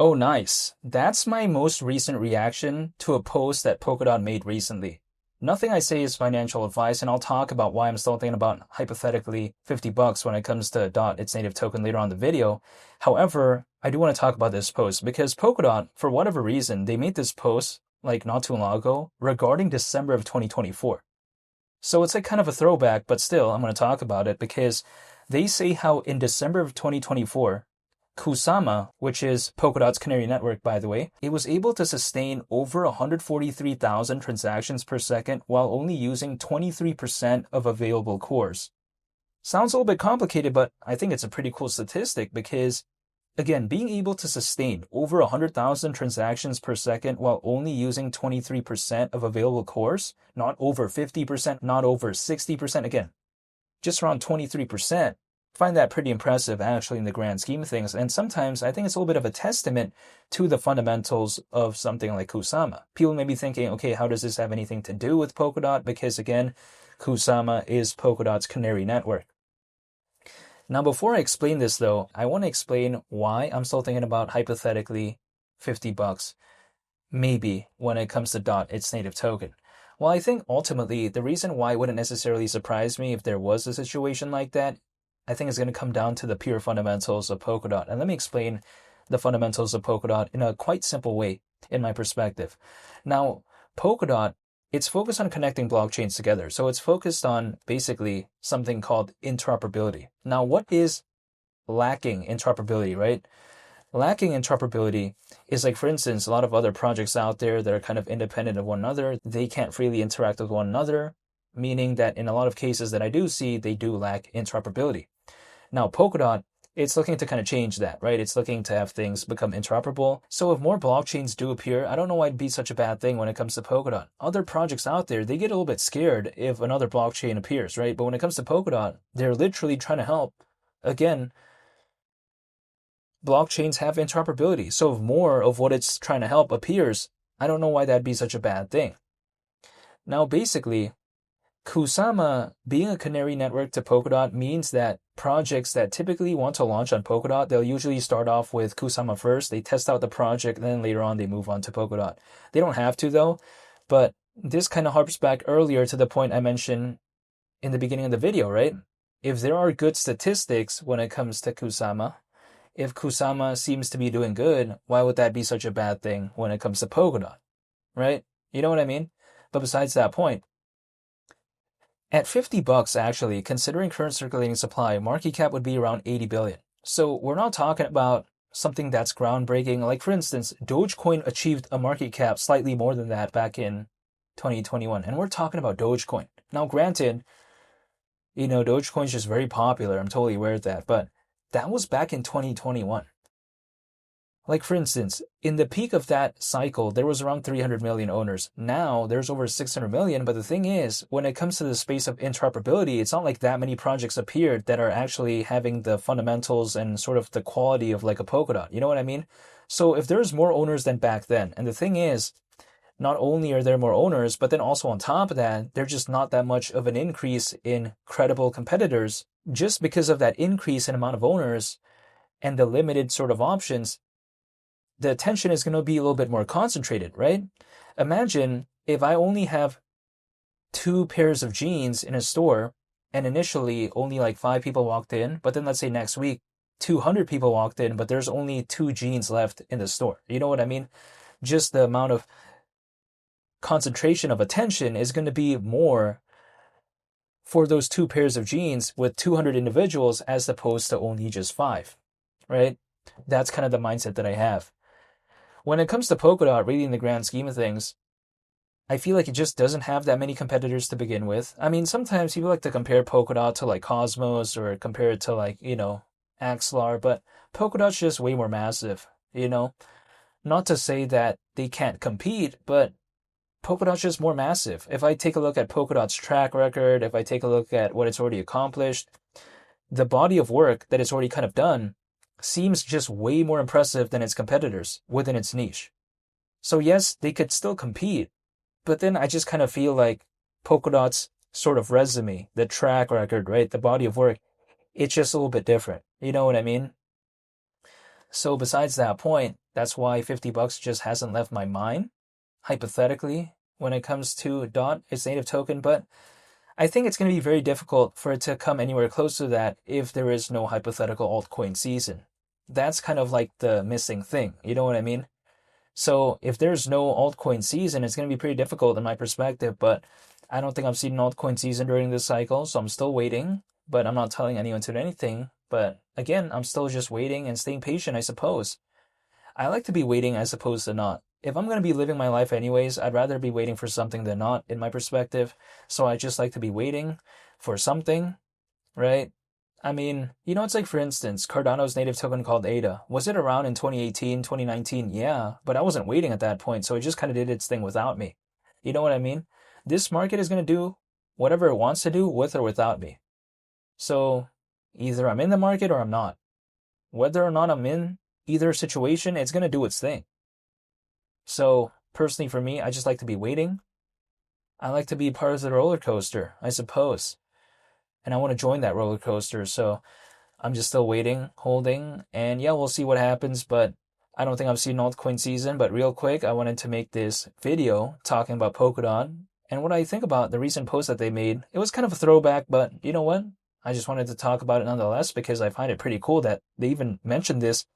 Oh, nice. That's my most recent reaction to a post that Polkadot made recently. Nothing I say is financial advice, and I'll talk about why I'm still thinking about hypothetically $50 when it comes to DOT, its native token, later on in the video. However, I do want to talk about this post because Polkadot, for whatever reason, they made this post like not too long ago regarding December of 2024. So it's like kind of a throwback, but still, I'm going to talk about it because they say how in December of 2024, Kusama, which is Polkadot's canary network, by the way, it was able to sustain over 143,000 transactions per second while only using 23% of available cores. Sounds a little bit complicated, but I think it's a pretty cool statistic because, again, being able to sustain over 100,000 transactions per second while only using 23% of available cores, not over 50%, not over 60%, again, just around 23%. Find that pretty impressive actually in the grand scheme of things. And sometimes I think it's a little bit of a testament to the fundamentals of something like Kusama. People may be thinking, okay, how does this have anything to do with Polkadot? Because again, Kusama is Polkadot's canary network. Now, before I explain this though, I want to explain why I'm still thinking about hypothetically $50, maybe when it comes to DOT, its native token. Well, I think ultimately the reason why it wouldn't necessarily surprise me if there was a situation like that, I think it's going to come down to the pure fundamentals of Polkadot. And let me explain the fundamentals of Polkadot in a quite simple way, in my perspective. Now, Polkadot, it's focused on connecting blockchains together. So it's focused on basically something called interoperability. Now, what is lacking interoperability, right? Lacking interoperability is like, for instance, a lot of other projects out there that are kind of independent of one another. They can't freely interact with one another, meaning that in a lot of cases that I do see, they do lack interoperability. Now, Polkadot, it's looking to kind of change that, right? It's looking to have things become interoperable. So if more blockchains do appear, I don't know why it'd be such a bad thing when it comes to Polkadot. Other projects out there, they get a little bit scared if another blockchain appears, right? But when it comes to Polkadot, they're literally trying to help. Again, blockchains have interoperability. So if more of what it's trying to help appears, I don't know why that'd be such a bad thing. Now, basically, Kusama being a canary network to Polkadot means that projects that typically want to launch on Polkadot, they'll usually start off with Kusama first. They test out the project, and then later on they move on to Polkadot. They don't have to though, but this kind of harps back earlier to the point I mentioned in the beginning of the video, right? If there are good statistics when it comes to Kusama, if Kusama seems to be doing good, why would that be such a bad thing when it comes to Polkadot, right? You know what I mean? But besides that point, at $50, actually, considering current circulating supply, market cap would be around 80 billion. So we're not talking about something that's groundbreaking. Like for instance, Dogecoin achieved a market cap slightly more than that back in 2021. And we're talking about Dogecoin. Now, granted, Dogecoin's just very popular. I'm totally aware of that. But that was back in 2021. Like for instance, in the peak of that cycle, there was around 300 million owners. Now there's over 600 million. But the thing is, when it comes to the space of interoperability, it's not like that many projects appeared that are actually having the fundamentals and sort of the quality of like a Polkadot. You know what I mean? So if there's more owners than back then, and the thing is, not only are there more owners, but then also on top of that, there's just not that much of an increase in credible competitors. Just because of that increase in amount of owners and the limited sort of options, the attention is going to be a little bit more concentrated, right? Imagine if I only have 2 pairs of jeans in a store and initially only like 5 people walked in, but then let's say next week 200 people walked in, but there's only 2 jeans left in the store. You know what I mean? Just the amount of concentration of attention is going to be more for those 2 pairs of jeans with 200 individuals as opposed to only just 5, right? That's kind of the mindset that I have. When it comes to Polkadot, really in the grand scheme of things, I feel like it just doesn't have that many competitors to begin with. I mean, sometimes people like to compare Polkadot to like Cosmos or compare it to like, Axlar, but Polkadot's just way more massive, Not to say that they can't compete, but Polkadot's just more massive. If I take a look at Polkadot's track record, if I take a look at what it's already accomplished, the body of work that it's already kind of done seems just way more impressive than its competitors within its niche. So yes, they could still compete, but then I just kind of feel like Polkadot's sort of resume, the track record, right, the body of work, it's just a little bit different. You know what I mean? So besides that point, That's why $50 just hasn't left my mind, hypothetically, when it comes to DOT, its native token. But I think it's going to be very difficult for it to come anywhere close to that if there is no hypothetical altcoin season. That's kind of like the missing thing. You know what I mean? So if there's no altcoin season, it's going to be pretty difficult in my perspective. But I don't think I've seen an altcoin season during this cycle, so I'm still waiting. But I'm not telling anyone to do anything. But again, I'm still just waiting and staying patient, I suppose. I like to be waiting as opposed to not. If I'm going to be living my life anyways, I'd rather be waiting for something than not, in my perspective. So I just like to be waiting for something, right? I mean, it's like, for instance, Cardano's native token called ADA. Was it around in 2018, 2019? Yeah, but I wasn't waiting at that point, so it just kind of did its thing without me. You know what I mean? This market is going to do whatever it wants to do with or without me. So either I'm in the market or I'm not. Whether or not I'm in either situation, it's going to do its thing. So personally for me, I just like to be waiting. I like to be part of the roller coaster, I suppose. And I want to join that roller coaster. So I'm just still waiting, holding, and yeah, we'll see what happens. But I don't think I've seen altcoin season. But real quick, I wanted to make this video talking about Polkadot and what I think about the recent post that they made. It was kind of a throwback, but you know what? I just wanted to talk about it nonetheless because I find it pretty cool that they even mentioned this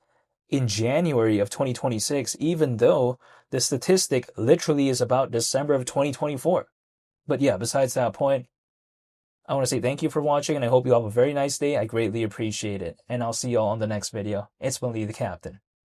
in January of 2026, even though the statistic literally is about December of 2024. But yeah, besides that point, I want to say thank you for watching, and I hope you have a very nice day. I greatly appreciate it. And I'll see y'all on the next video. It's been Lee the Captain.